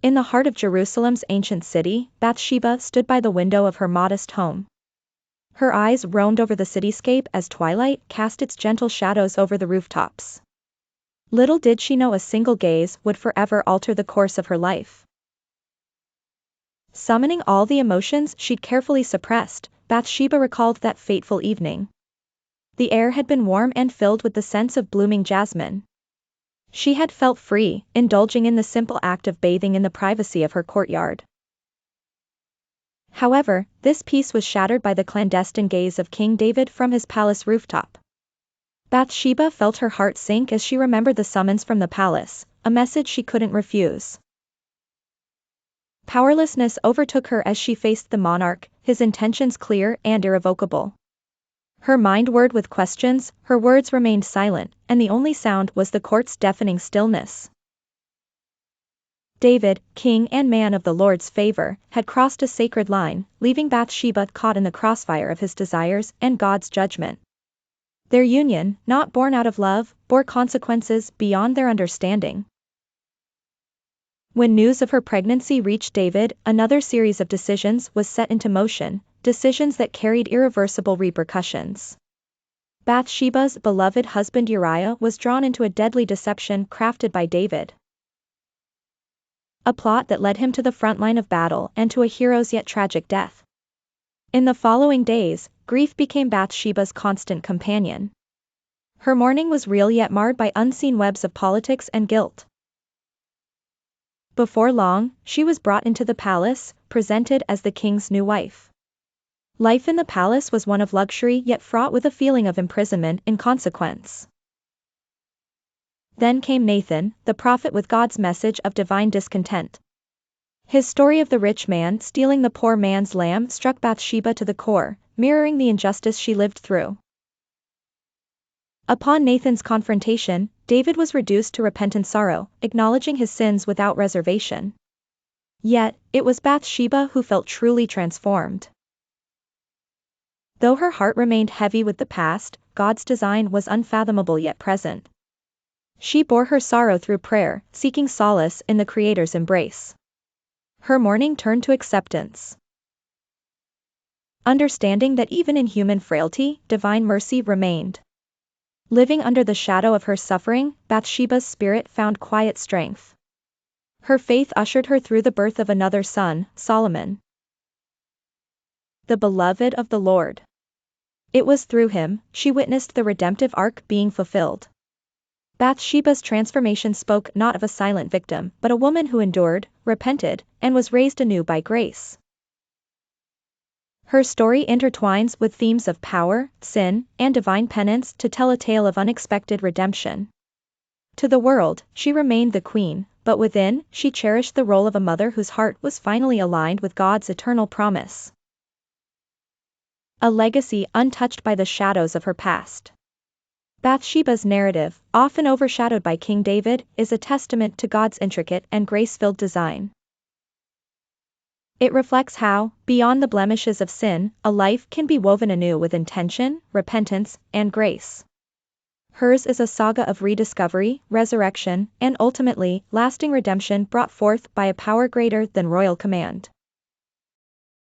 In the heart of Jerusalem's ancient city, Bathsheba stood by the window of her modest home. Her eyes roamed over the cityscape as twilight cast its gentle shadows over the rooftops. Little did she know a single gaze would forever alter the course of her life. Summoning all the emotions she'd carefully suppressed, Bathsheba recalled that fateful evening. The air had been warm and filled with the scents of blooming jasmine. She had felt free, indulging in the simple act of bathing in the privacy of her courtyard. However, this peace was shattered by the clandestine gaze of King David from his palace rooftop. Bathsheba felt her heart sink as she remembered the summons from the palace, a message she couldn't refuse. Powerlessness overtook her as she faced the monarch, his intentions clear and irrevocable. Her mind whirred with questions, her words remained silent, and the only sound was the court's deafening stillness. David, king and man of the Lord's favor, had crossed a sacred line, leaving Bathsheba caught in the crossfire of his desires and God's judgment. Their union, not born out of love, bore consequences beyond their understanding. When news of her pregnancy reached David, another series of decisions was set into motion, decisions that carried irreversible repercussions. Bathsheba's beloved husband Uriah was drawn into a deadly deception crafted by David. A plot that led him to the front line of battle and to a hero's yet tragic death. In the following days, grief became Bathsheba's constant companion. Her mourning was real yet marred by unseen webs of politics and guilt. Before long, she was brought into the palace, presented as the king's new wife. Life in the palace was one of luxury yet fraught with a feeling of imprisonment in consequence. Then came Nathan, the prophet with God's message of divine discontent. His story of the rich man stealing the poor man's lamb struck Bathsheba to the core, mirroring the injustice she lived through. Upon Nathan's confrontation, David was reduced to repentant sorrow, acknowledging his sins without reservation. Yet, it was Bathsheba who felt truly transformed. Though her heart remained heavy with the past, God's design was unfathomable yet present. She bore her sorrow through prayer, seeking solace in the Creator's embrace. Her mourning turned to acceptance. Understanding that even in human frailty, divine mercy remained. Living under the shadow of her suffering, Bathsheba's spirit found quiet strength. Her faith ushered her through the birth of another son, Solomon, the beloved of the Lord. It was through him she witnessed the redemptive arc being fulfilled. Bathsheba's transformation spoke not of a silent victim, but a woman who endured, repented, and was raised anew by grace. Her story intertwines with themes of power, sin, and divine penance to tell a tale of unexpected redemption. To the world, she remained the queen, but within, she cherished the role of a mother whose heart was finally aligned with God's eternal promise. A legacy untouched by the shadows of her past. Bathsheba's narrative, often overshadowed by King David, is a testament to God's intricate and grace-filled design. It reflects how, beyond the blemishes of sin, a life can be woven anew with intention, repentance, and grace. Hers is a saga of rediscovery, resurrection, and ultimately, lasting redemption brought forth by a power greater than royal command.